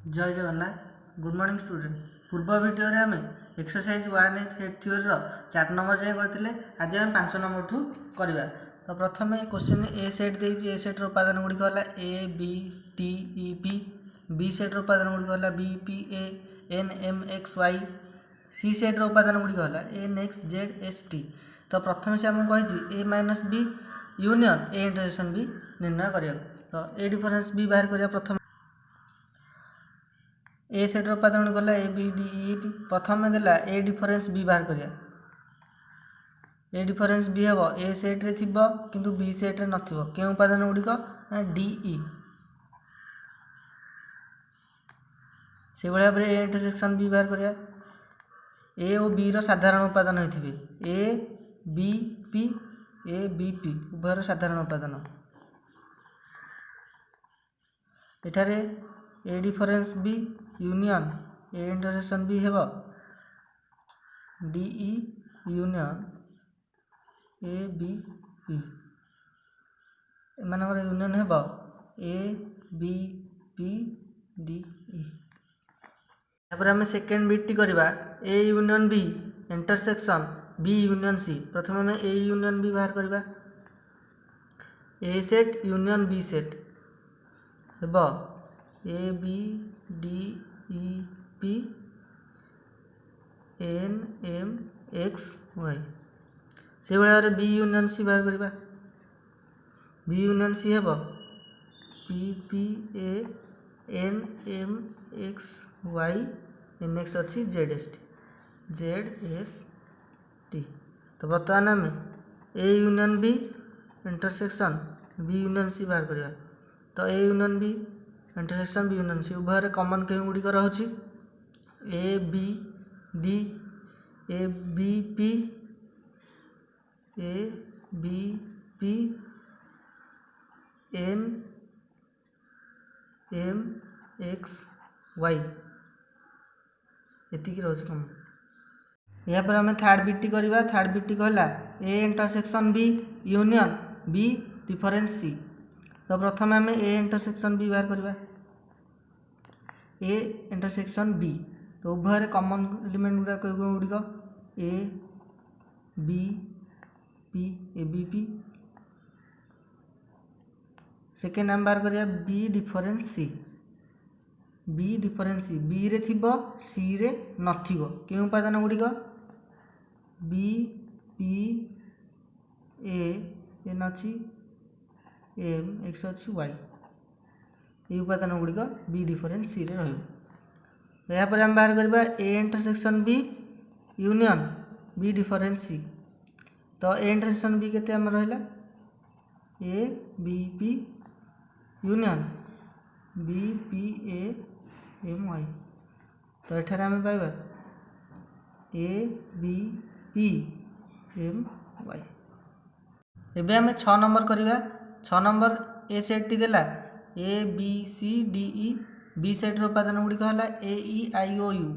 जय Jagannath. Good morning student. पूर्व video रे आमे एक्सरसाइज 1 हेड थ्योरी रो 4 नंबर जाय करथिले। आज हम 5 नंबर ठू करबा। तो प्रथमे क्वेश्चन ए सेट देइछि। ए सेट रो उपादान गुडी कहला A B T E P. B set रो उपादान गुडी कहला B P A N M X Y. C set रो उपादान गुडी कहला N X Z S T. तो प्रथमे से हम कहिछि A minus B union A intersection B निर्णय करिया। तो ए डिफरेंस बी बाहर करिया। प्रथम ए सेट उपादान गला A B D E P. प्रथम देला ए डिफरेंस बी बाहर करिया। ए डिफरेंस बी हम ए सेट रे थिबो किंतु बी सेट रे नथिबो। के उपादान गुडिक डी ई। से भलिया बरे ए इंटरसेक्शन बी बाहर करिया। ए और बी रो साधारण उपादान होइथिबे A B P. A B P उभयर साधारण उपादान। एठारे A difference B union A intersection B हेबो D E union A B P. एमानकर यूनियन हेबो A B P D E. तापर हम सेकेंड बिट टी करबा A union B intersection B union C. प्रथम हम ए यूनियन बी बाहर करबा। A set union B set हेबो A B D E P N M X Y. से भाई बी यूनियन सी बाहर करबा। बी यूनियन सी हेबो P P A N M X Y N X अच्छी Z S T. तो बर्तमान आम A union B intersection B union C बाहर करबा। तो A union B intersection B union C उभय कमन के गुड़िक रहुछि A B D A B P N M X Y एतिक रहुछि कमन। या पर हमें थर्ड बिट टी करबा। थर्ड बिट टी कहला A intersection B union B difference C. तो प्रथम आम ए इंटरसेक्शन बी बाहर करबा। ए इंटरसेक्शन बी तो उभय कमन एलिमेंट गुड़िक A B P A B P. Second आम बाहर करिया B difference C. B difference C B रे थिबो सी रे नथिबो। के उपादान गुड़िक बी पी ए एन अच्छी एम एक्स अच्छी वाई। ये उपादान गुड़िक बी डिफरेंस सी रे रहिबो। या पर हम बाहर करबा A intersection B union B difference C. तो ए इंटरसेक्शन बी केते हम रहला A B P union B P A M Y. तो एठारे हम पाइबा A B P M Y. एबे हम 6 नंबर करबा। 6 नंबर ए सेट टी देला A B C D E. B set रो उपादान गुडी कहला A E I O U.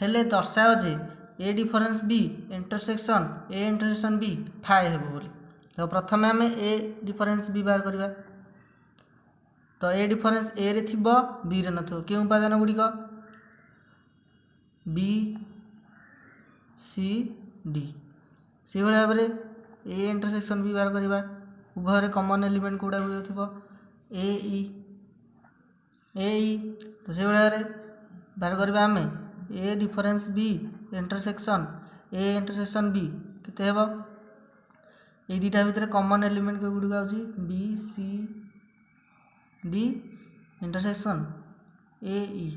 हेले दर्शाओ जे A difference B intersection B phi हेबो बोली। तो प्रथम हम ए डिफरेंस बी बाहर करबा। तो ए डिफरेंस ए रे थिबो बी रे नथो। के उपादान गुडी को बी सी डी। से भली भाबरे ए इंटरसेक्शन बी बाहर करबा। उभय कमन एलिमेंट गुडा थिबो ए ई। तो से भली बाहर करबा आमे A difference B intersection B केते हेबो ए दुटा भितर कमन एलिमेंट गुडी आउची B C D intersection A E.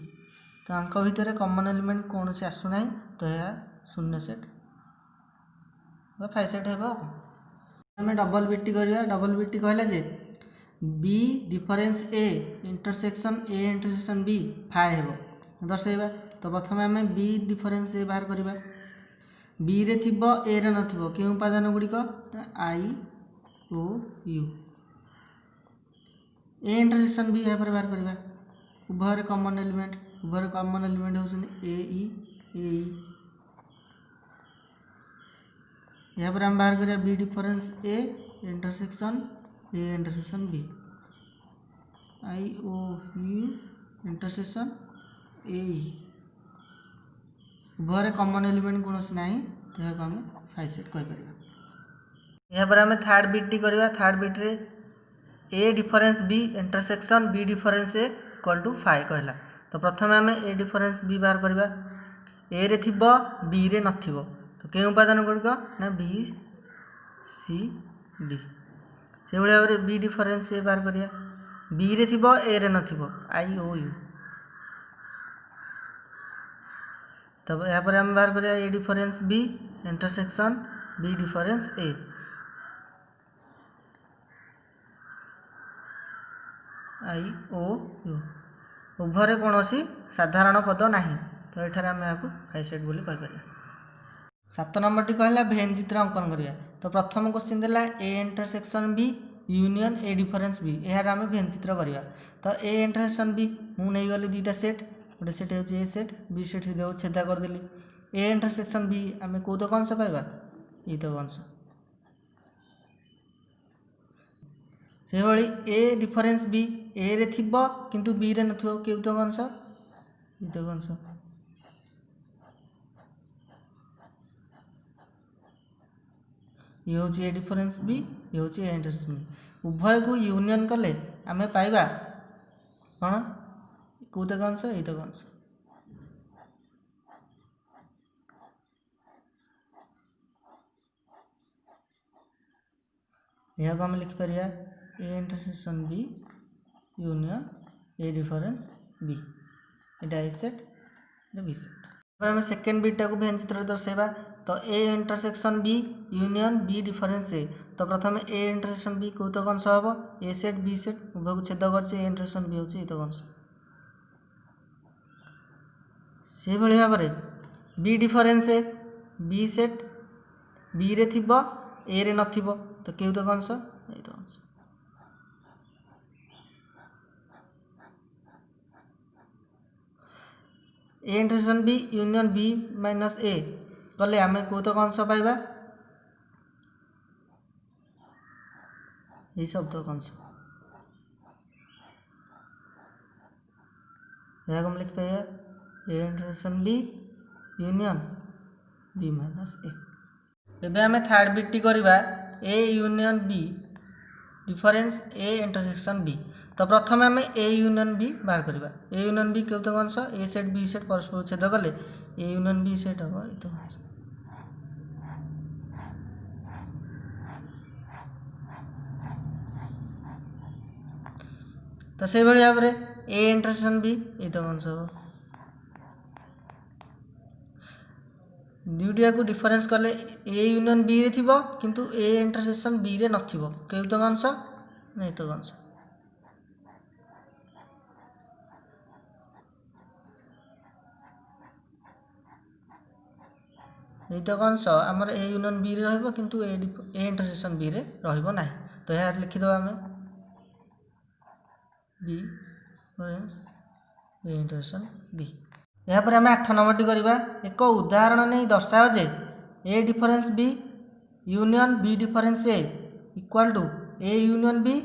तो अंक भितर कमन एलिमेंट कौन से आसु नहीं। तो यह शून्य सेट फाइव सेट हेबो। हमें डबल बिट करबा। डबल बिट कहला जे B difference A intersection B phi हेबो दर्शाइबा। तो प्रथम आम बी डिफरेंस ए बाहर करबा। बी रे थिबो ए रे नथिबो। के उपादान गुड़िक आई ओ यू। ए इंटरसेक्शन बी यहाँ पर बाहर करबा। उभय कमन एलिमेंट होउछन ए ई। यहाँ पर हम बाहर करिया B difference A intersection B आई ओ यू इंटरसेक्शन ए उभय कमन एलिमेंट कौन ना तो यहाँ आम 5 सेट कहीपर। यहाँ आम थर्ड बिट टी करवा। थर्ड बिट रे A difference B intersection B difference A equal to 5 कहला। तो प्रथम आम ए डिफरेन्स बी बाहर करवा। ए रे थिबो बी रे नथिबो तो के उपादान गुड़िक ना बी सी डी। से भाई भाव बी डिफरेन्स ए बाहर करिया। बी रे थिबो ए रे नथिबो आई ओ यू। तब यहाँ पर आम बाहर करिया A difference B intersection B difference A आई ओ यू। उभय कौन साधारण पद ना तो ये आम यहाँ 5 सेट बोली कहीपर। 7 नंबर टी कहला भेन चित्र अंकन करिया। तो प्रथम क्वेश्चन देला A intersection B union A difference B. यार आम भेन चित्र करवा। तो ए इंटरसेक्शन बी मुझे गली दुईटा सेट गोटे सेट हो ए सेट बी सेट छेदा करदेली। ए इंटरसेक्शन बी आम कौतक अंश पाइबा ईतक अंश। से भाई ए डिफरेन्स बी ए रे थिबो किंतु बी रे नथिबो केतक अंश ईतक अंश। ये हूँ ए डिफरेन्स बी ये हूँ ए इंटरसेक्शन बी। उभय को यूनियन कले आम पाइबा कौन कौतक अंश ईतक अंश। यह को आम लिखिपर A intersection B union A difference B एटा ए सेट बी सेट। आम सेकेंड बिटा को भेन चित्र दर्शाइबा। तो A intersection B union B difference A. तो प्रथम ए इंटरसेक्शन बी कौतक अंश हम ए सेट बी सेट उभय को छेद कर ए इंटरसेक्शन बी हूँ ईतक अंश। से भाव में B difference A B set B रे थिबो ए रे नथिबो तो केतक अंश ईतक अंश। A intersection B union B minus A कले आम कौतक अंश पाइबा ये शब्दक अंश। यह हम लिख पाइबा A intersection B union B minus A. एबे आम थर्ड बिट टी करवा A union B difference A intersection B. तो प्रथम आम ए यूनियन बी बाहर करवा। ए यूनियन बी कौतक अंश ए सेट बी सेट परस्पर छेद कले ए यूनियन बी सेट हम ईतक अंश। तो से भाव में ए इंटरसेक्शन बी ईतक अंश हम। दुईटा को डिफरेन्स कले ए यूनियन बी रे थिबो किंतु ए इंटरसेक्शन बी रे नथिबो केतक अंश ना ईतक अंश। ईतक अंश आमर ए यूनियन बी रे रहिबो किंतु ए इंटरसेक्शन बी रे रहिबो नाही। तो यहाँ लिखिदेवा आम बी ए इंटरसेक्शन बी। यहाँ पर आम 8 नंबर टी करवा। एक उदाहरण नहीं दर्शाओ जे A difference B union B difference A equal to A union B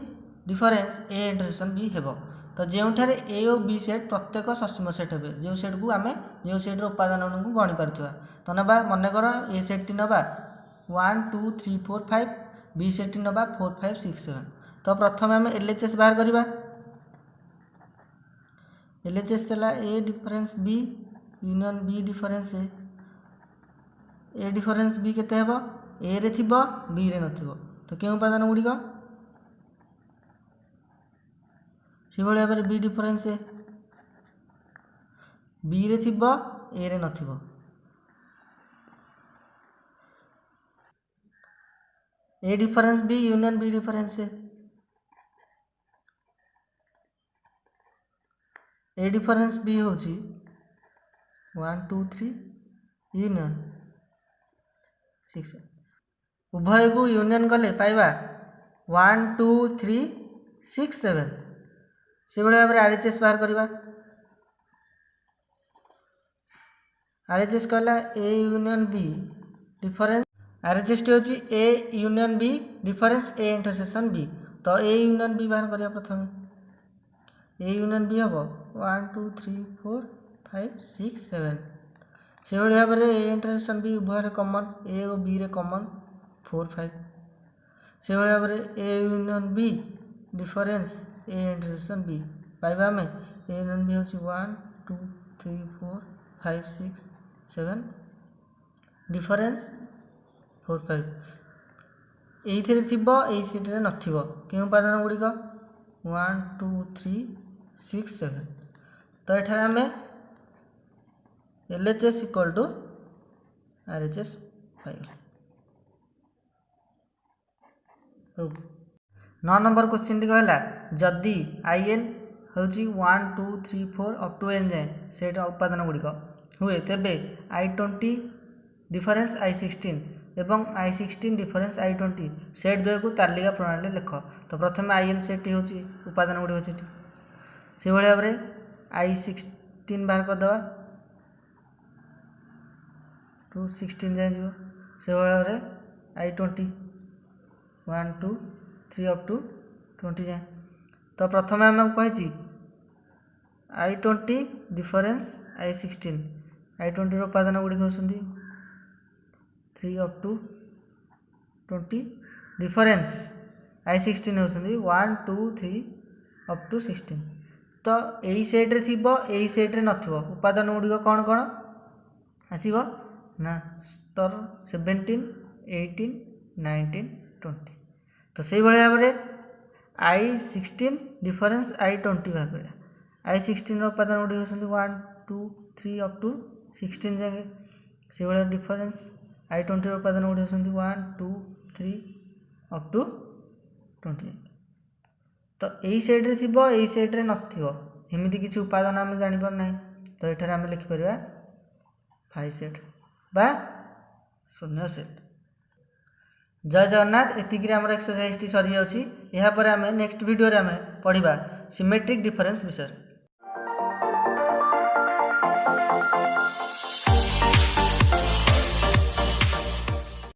difference A intersection B हेबो। तो जो ए और बी सेट प्रत्येक ससीम सेट हे जो सेट को आम जो सेट्र उपादान को गणी पार्थिबा। तो नवा मनकर ए सेट टी नवा 1 2 3 4 5 बी सेट टी नवा 4 5 6 7। तो प्रथम आम एलएचएस बाहर करवा। एलएचएस देला A difference B union B difference A difference B केते हेबो ए रे थिबो बी रे नथिबो तो के उपादान गुड़िक से भाव में बी डिफरेन्स ए बी रे थिबो ए रे नथिबो। A difference B union B difference A difference B हूँ 1 2 3 यूनियन 6। उभय को यूनियन कले पाइबा 1 2 3 6 7। से भाव में आरएचएस बाहर करवा। आरएचएस कहला A union B difference RHS टी होची A union B difference A intersection B. तो ए यूनियन बी बाहर करिया प्रथम ए यूनियन बी हम 1 2 3 4 5 6 7 से भाव में ए इंटरसेक्शन बी उभय कमन ए और बी रे कमन 4 5 से भाव में A union B difference A intersection B पाइबा आम ए यूनियन बी हूँ 1 2 3 4 5 6 7 डिफरेंस 4 5 ये सीट्रे नथिबो के उपादान गुड़िक 1 2 3 6 7 तो ये आम LHS इक्वल टू RHS पाइल। 9 नंबर क्वेश्चन टी कहला जदि IN हूँ 1 2 3 4 अप टू n जाए से उपादान गुड़िक हुए तेबे I20 डिफरेंस I16 एवं I16 डिफरेंस I20 सेट द्वय को तालिका प्रणाली लेख। तो प्रथम IN सेट हूँ उपादान गुड़ी अच्छे से भाव में I16 बाहर करदे टू 16 जाए जीव से भाव में I20 1 2 3 अप टू 20 जाए। तो प्रथम आम कही I20 डिफरेंस I16 I20 उपादान गुड़ी होती 3 अप टू 20 डिफरेंस I16 होती 1 2 3 अप टू 16। तो यही सेट्रे थी यही सेट्रे नथिबो उपादान गुड़िक कौन कौन आसब ना स्तर 17 18 19 20। तो से भाव में I16 डिफरेंस I20 भाग I16 उपादान गुड़ी होती 1 2 3 अप टू 16 जाए से भाव डिफरेंस I20 उपादान गुड़ी होती 1 2 3 अप टू 20। तो यही सेट्रे थी यही सेट्रे नमती किसी उपादान आम जापर ना तो ये आम लिखिपर 5 सेट बा शून्य सेट। जय जगन्नाथ एतिक आम एक्सरसाइज टी सरी जाऊँगी। यापर आम नेक्स्ट वीडियो आम पढ़ा सिमेट्रिक डिफरेंस विषय।